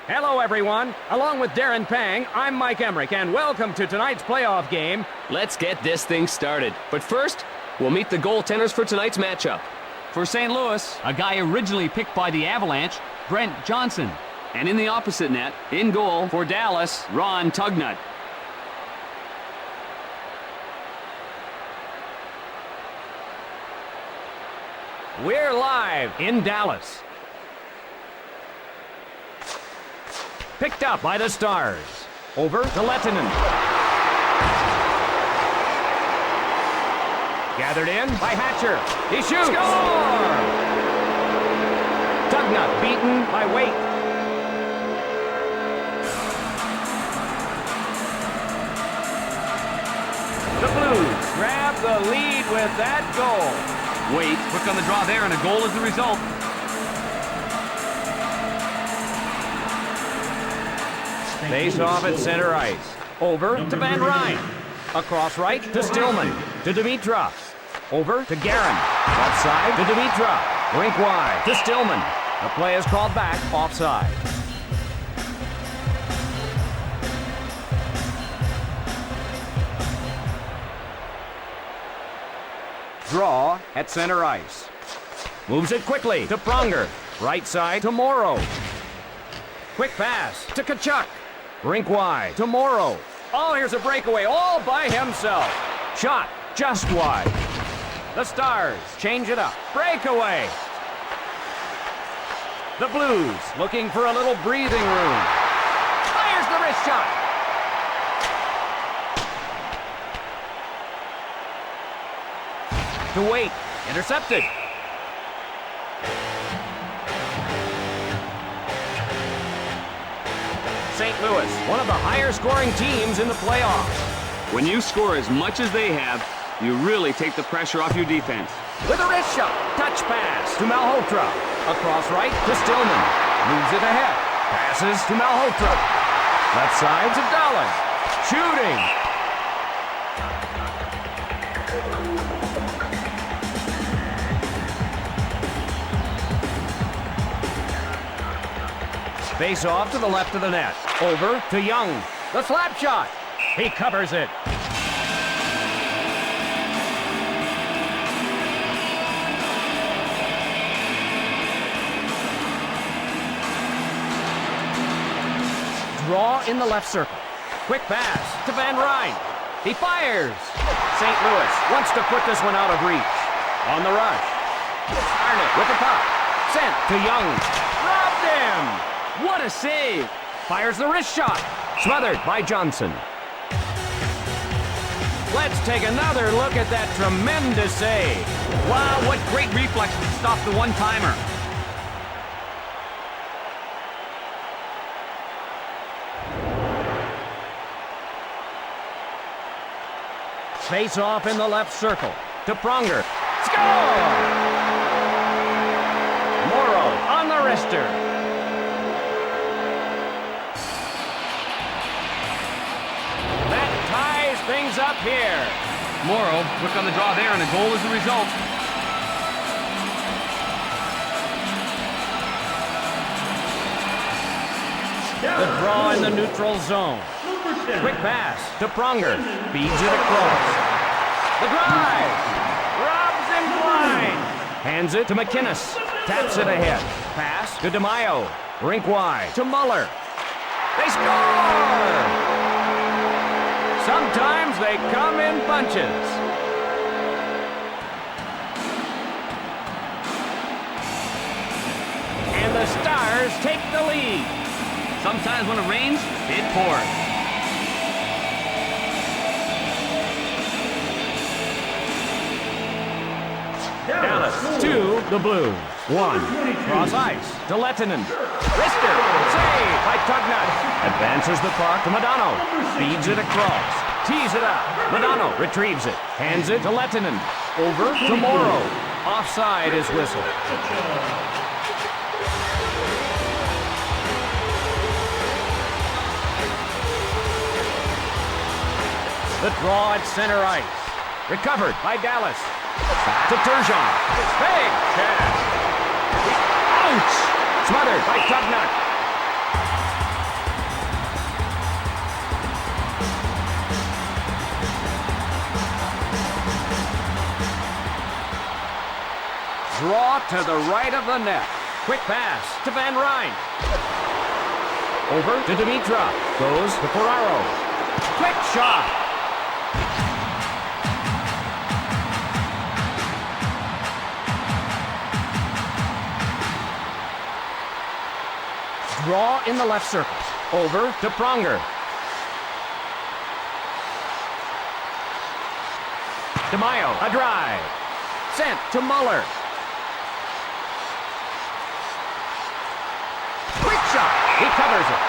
Hello, everyone. Along with Darren Pang, I'm Mike Emmerich, and welcome to tonight's playoff game. Let's get this thing started. But first, we'll meet the goaltenders for tonight's matchup. For St. Louis, a guy originally picked by the Avalanche, Brent Johnson. And in the opposite net, in goal for Dallas, Ron Tugnut. We're live in Dallas. Picked up by the Stars. Over to Lehtinen. Gathered in by Hatcher. He shoots. Score! Tugnut beaten by Waite. The Blues grab the lead with that goal. Waite quick on the draw there, and a goal is the result. Face off at center ice. Over to Van Ryn. Across right to Stillman. To Dimitrov. Over to Guerin. Left side to Dimitrov. Rink wide to Stillman. The play is called back offside. Draw at center ice. Moves it quickly to Pronger. Right side to Morrow. Quick pass to Tkachuk. Rink wide to Morrow. Oh, here's a breakaway all by himself. Shot just wide. The Stars change it up. Breakaway. The Blues looking for a little breathing room. Fires the wrist shot. To Waite. Intercepted. St. Louis, one of the higher scoring teams in the playoffs. When you score as much as they have, you really take the pressure off your defense. With a wrist shot, touch pass to Malhotra. Across right to Stillman. Moves it ahead. Passes to Malhotra. Left side to Dahlin. Shooting. Face off to the left of the net. Over to Young. The slap shot. He covers it. Draw in the left circle. Quick pass to Van Ryn. He fires. St. Louis wants to put this one out of reach. On the rush. Arnott with the puck. Sent to Young. Robbed him. What a save! Fires the wrist shot. Smothered by Johnson. Let's take another look at that tremendous save. Wow, what great reflexes to stop the one-timer. Face off in the left circle. To Pronger. Score! Morrow on the wrister. Things up here. Morrow quick on the draw there, and a goal is the result. The draw in the neutral zone. Quick pass to Pronger. Feeds it across. The drive. Robs him blind. Hands it to McInnes. Taps it ahead. Pass to DeMaio. Rink wide to Muller. They score! Sometimes they come in bunches. And the Stars take the lead. Sometimes when it rains, it pours. Dallas 2, the Blues 1. Cross ice to Lehtinen. Wrister, save by Tugnut. Advances the puck to Modano. Feeds it across. Tees it up. Modano retrieves it. Hands it to Lehtinen. Over to Morrow. Offside is whistled. The draw at center ice. Recovered by Dallas. Back to Turgeon. Big catch. Ouch! Smothered by Tugnut. Draw to the right of the net. Quick pass to Van Ryn. Over to Dimitrov. Goes to Ferraro. Quick shot. Draw in the left circle. Over to Pronger. DeMaio, a drive. Sent to Muller. Quick shot. He covers it.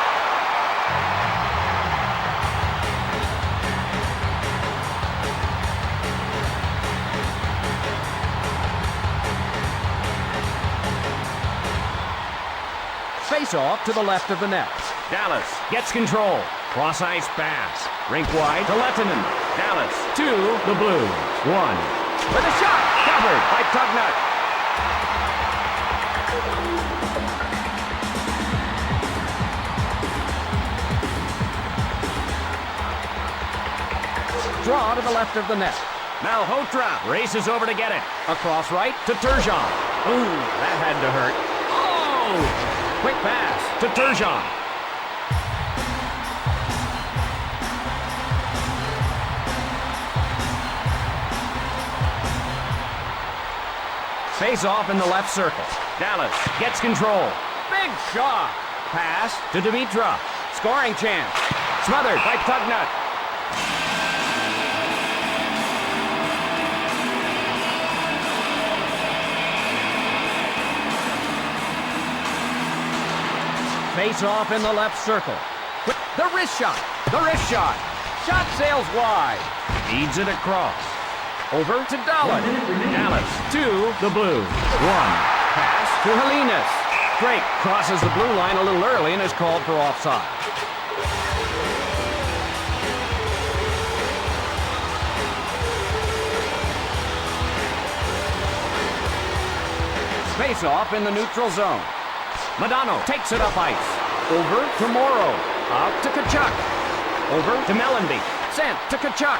Face off to the left of the net. Dallas gets control. Cross ice pass. Rink wide to Lehtinen. Dallas to the Blues. 1. With a shot. Covered by Tugnut. Draw to the left of the net. Malhotra races over to get it. Across right to Turgeon. Ooh, that had to hurt. Oh! Quick pass to Turgeon. Face off in the left circle. Dallas gets control. Big shot. Pass to Dimitrov. Scoring chance. Smothered by Tugnut. Face off in the left circle. The wrist shot. The wrist shot. Shot sails wide. Feeds it across. Over to Dahlin. Dallas to the Blues. 1. Pass to Helenas. Drake crosses the blue line a little early and is called for offside. Face off in the neutral zone. Modano takes it up ice. Over to Morrow. Out to Kachuk. Over to Mellenby. Sent to Kachuk.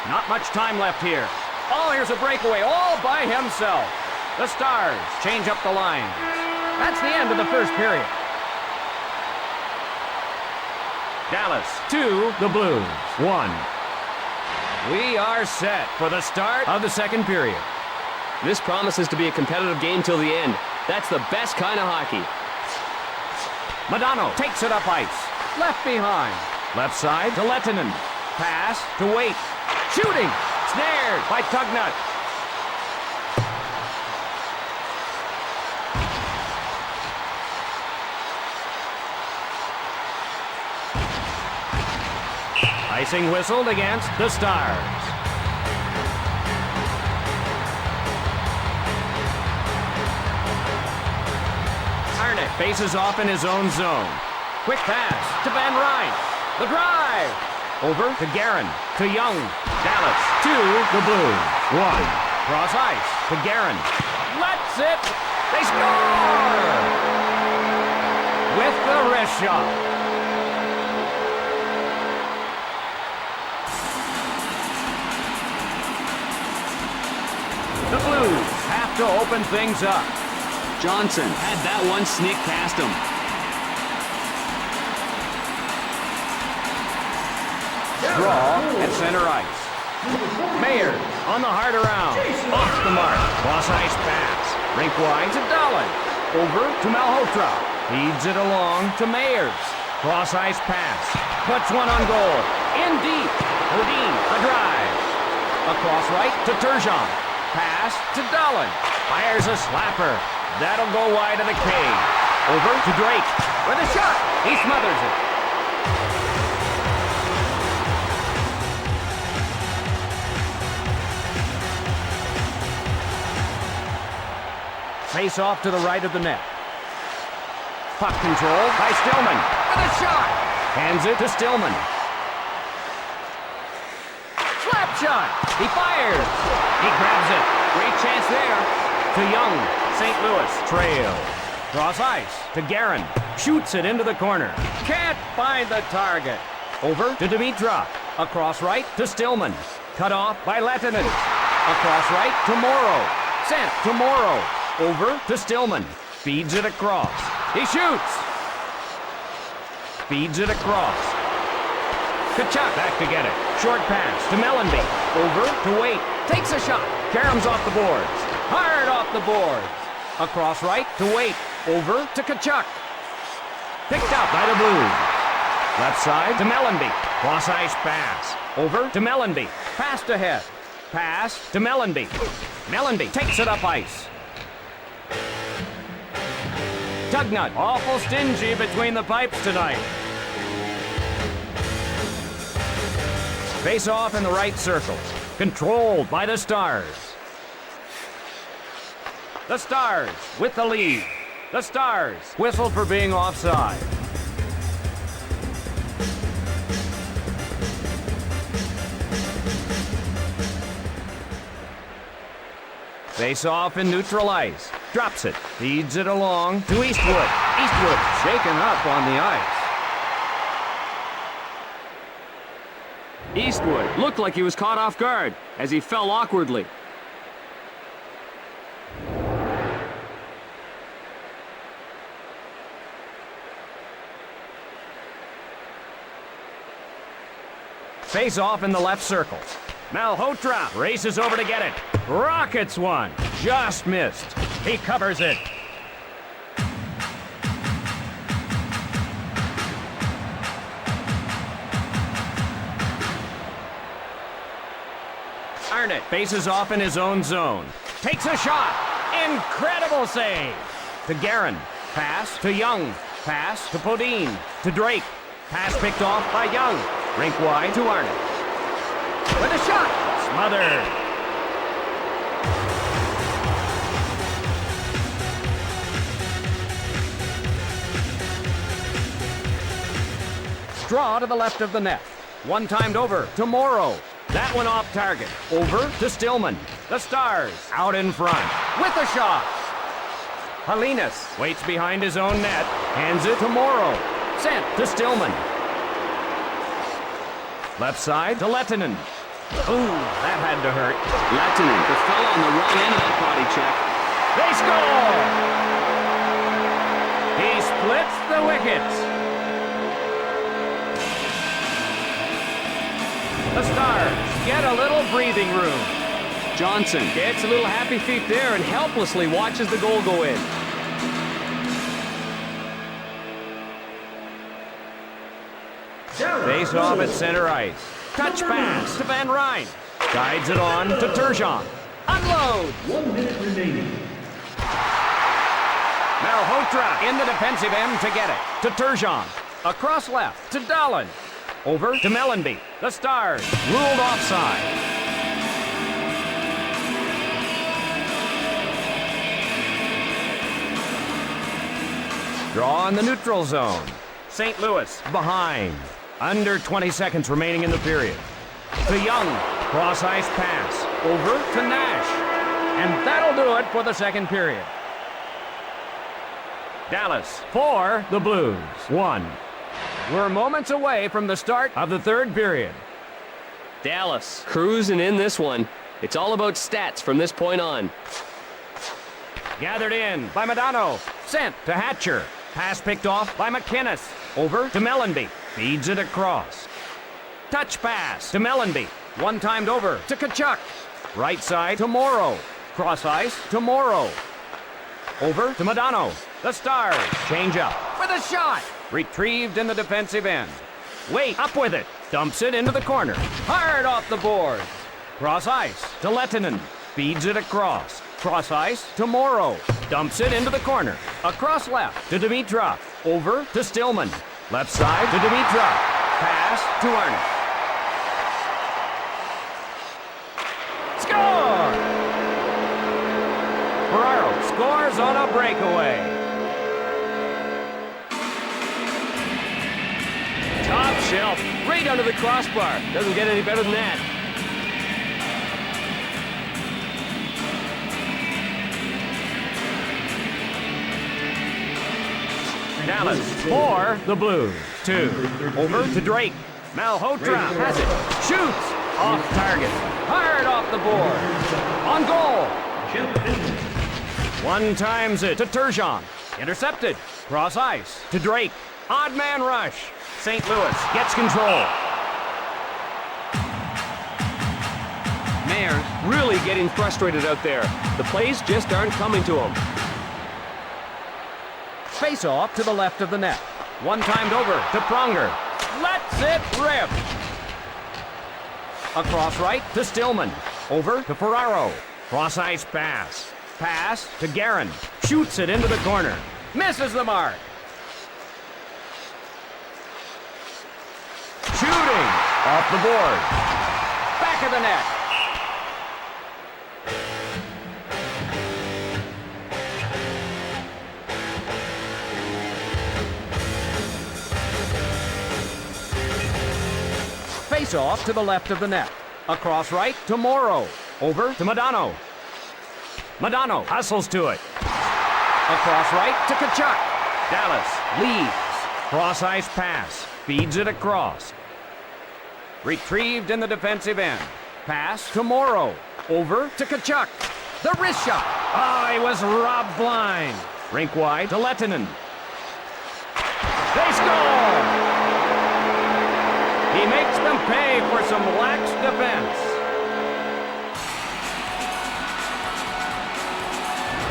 Not much time left here. Oh, here's a breakaway all by himself. The Stars change up the line. That's the end of the first period. Dallas to the Blues. 1. We are set for the start of the second period. This promises to be a competitive game till the end. That's the best kind of hockey. Modano takes it up ice. Left behind. Left side to Lehtinen. Pass to Waite. Shooting. Snared by Tugnut. Icing whistled against the Stars. Arnott faces off in his own zone. Quick pass to Van Ryn. The drive. Over to Guerin. To Young. Dallas to the Blues. 1. Cross ice to Guerin. Lets it. They score! With the wrist shot. The Blues have to open things up. Johnson had that one sneak past him. Draw at center ice. Mayer on the hard around. Off the mark. Cross ice pass. Rink wide to Dahlin. Over to Malhotra. Feeds it along to Mayers. Cross ice pass. Puts one on goal. In deep. Odin, a drive. Across right to Turgeon. Pass to Dahlin. Fires a slapper. That'll go wide of the cage. Over to Drake. With a shot. He smothers it. Face off to the right of the net. Puck control by Stillman. With a shot. Hands it to Stillman. Slap shot. He fires. He grabs it. Great chance there. To Young. St. Louis trail. Cross ice to Guerin. Shoots it into the corner. Can't find the target. Over to Dimitrov. Across right to Stillman. Cut off by Lehtinen. Across right to Morrow. Sent to Morrow. Over to Stillman. Feeds it across. He shoots. Feeds it across. Kachuk back to get it. Short pass to Mellenby. Over to Waite. Takes a shot. Karam's off the boards. Hard off the boards. Across right to Waite. Over to Kachuk. Picked up by the Blues. Left side to Mellenby. Cross ice pass. Over to Mellenby. Passed ahead. Pass to Mellenby. Mellenby takes it up ice. Tugnut awful stingy between the pipes tonight. Face off in the right circle. Controlled by the Stars. The Stars with the lead. The Stars whistled for being offside. Face off in neutral ice. Drops it. Feeds it along to Eastwood. Eastwood shaken up on the ice. Eastwood looked like he was caught off guard as he fell awkwardly. Face off in the left circle. Malhotra races over to get it. Rockets one. Just missed. He covers it. Arnott faces off in his own zone. Takes a shot. Incredible save. To Guerin. Pass to Young. Pass to Podine. To Drake. Pass picked off by Young. Rink wide to Arnott. With a shot. Smothered. Straw to the left of the net. One timed over to Morrow. That one off target. Over to Stillman. The Stars out in front. With a shot. Halinas waits behind his own net. Hands it to Morrow. Sent to Stillman. Left side to Lehtinen. Ooh, that had to hurt. Lehtinen, the fella on the wrong end of that body check. They score! He splits the wickets. The Stars get a little breathing room. Johnson gets a little happy feet there and helplessly watches the goal go in. Face off at center ice. Touch pass to Van Ryn. Guides it on to Turgeon. Unload. 1 minute remaining. Malhotra in the defensive end to get it. To Turgeon. Across left to Dahlin. Over to Mellenby. The Stars ruled offside. Draw in the neutral zone. St. Louis behind. Under 20 seconds remaining in the period. To Young. Cross ice pass. Over to Nash. And that'll do it for the second period. Dallas for the Blues. 1. We're moments away from the start of the third period. Dallas cruising in this one. It's all about stats from this point on. Gathered in by Modano. Sent to Hatcher. Pass picked off by McInnes. Over to Mellenby. Feeds it across. Touch pass to Mellenby. One timed over to Kachuk. Right side to Morrow. Cross ice to Morrow. Over to Modano. The Stars change up with a shot. Retrieved in the defensive end. Wait, up with it. Dumps it into the corner. Hard off the boards. Cross ice to Lehtinen. Feeds it across. Cross ice to Morrow. Dumps it into the corner. Across left to Dimitrov. Over to Stillman. Left side to Dimitrov. Pass to Arnott. Score! Ferraro scores on a breakaway. Top shelf, right under the crossbar. Doesn't get any better than that. Dallas for the Blues. 2. Over to Drake. Malhotra has it. Shoots. Off target. Hard off the board. On goal. One times it to Turgeon. Intercepted. Cross ice to Drake. Odd man rush. St. Louis gets control. Mayor's really getting frustrated out there. The plays just aren't coming to him. Face off to the left of the net. One timed over to Pronger. Lets it rip. Across right to Stillman. Over to Ferraro. Cross ice pass. Pass to Guerin. Shoots it into the corner. Misses the mark. Shooting off the board. Back of the net. Face off to the left of the net. Across right to Morrow. Over to Modano. Modano hustles to it. Across right to Kachuk. Dallas leads. Cross ice pass. Feeds it across. Retrieved in the defensive end. Pass to Morrow. Over to Kachuk. The wrist shot. Oh, he was robbed blind. Rink wide to Lehtinen. They score! He makes them pay for some lax defense.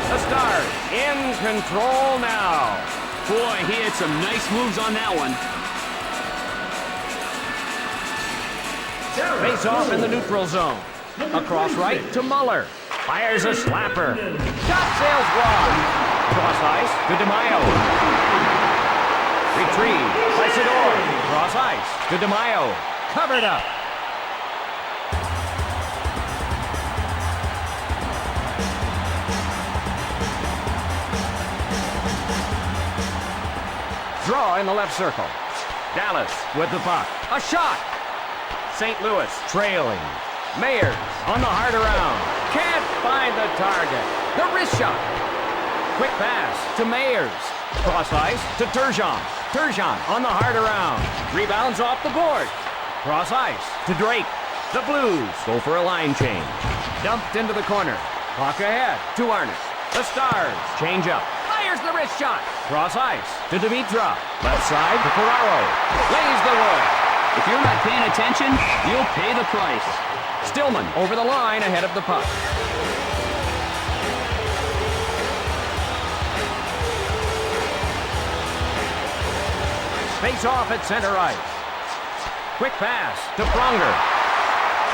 The Stars in control now. Boy, he had some nice moves on that one. Face off in the neutral zone. Across right to Muller. Fires a slapper. Shot sails wide. Cross ice to DeMaio. Retrieved by Sidor. Cross ice to DeMaio. Covered up. Draw in the left circle. Dallas with the puck. A shot. St. Louis trailing. Mayers on the hard around. Can't find the target. The wrist shot. Quick pass to Mayers. Cross ice to Turgeon. Turgeon on the hard around. Rebounds off the board. Cross ice to Drake. The Blues go for a line change. Dumped into the corner. Puck ahead to Arnott. The Stars change up. Fires the wrist shot. Cross ice to Dimitra. Left side to Ferraro. Lays the wood. If you're not paying attention, you'll pay the price. Stillman over the line ahead of the puck. Face off at center ice. Quick pass to Pronger.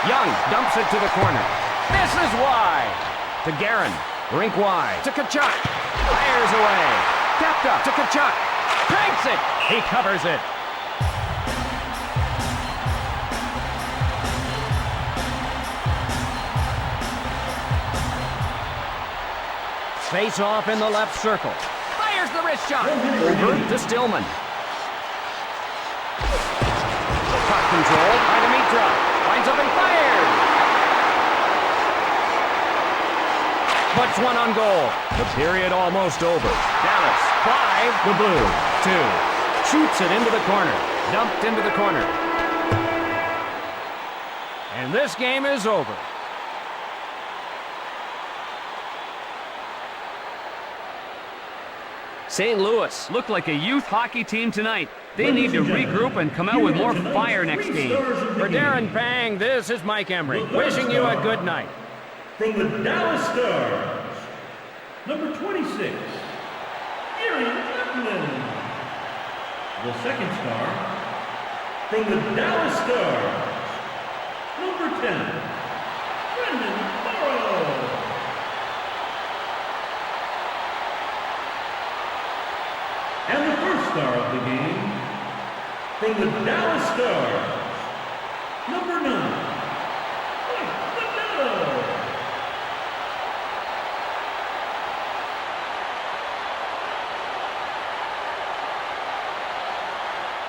Young dumps it to the corner. Misses wide. To Guerin. Rink wide. To Kachuk. Fires away. Tapped up to Kachuk. Cranks it. He covers it. Face off in the left circle. Fires the wrist shot. Over to Stillman. Puck control by Dimitra. Lines up and fires. Puts one on goal. The period almost over. Dallas 5, the Blues 2. Shoots it into the corner. Dumped into the corner. And this game is over. St. Louis looked like a youth hockey team tonight. They need to regroup and come out with more fire next game. For Darren Pang, this is Mike Emery, wishing you a good night. From the Dallas Stars, number 26, Gary Lehtinen. The second star, from the Dallas Stars, number 10, Brendan Morrow. And the first star of the game, from the Dallas Stars, number 9,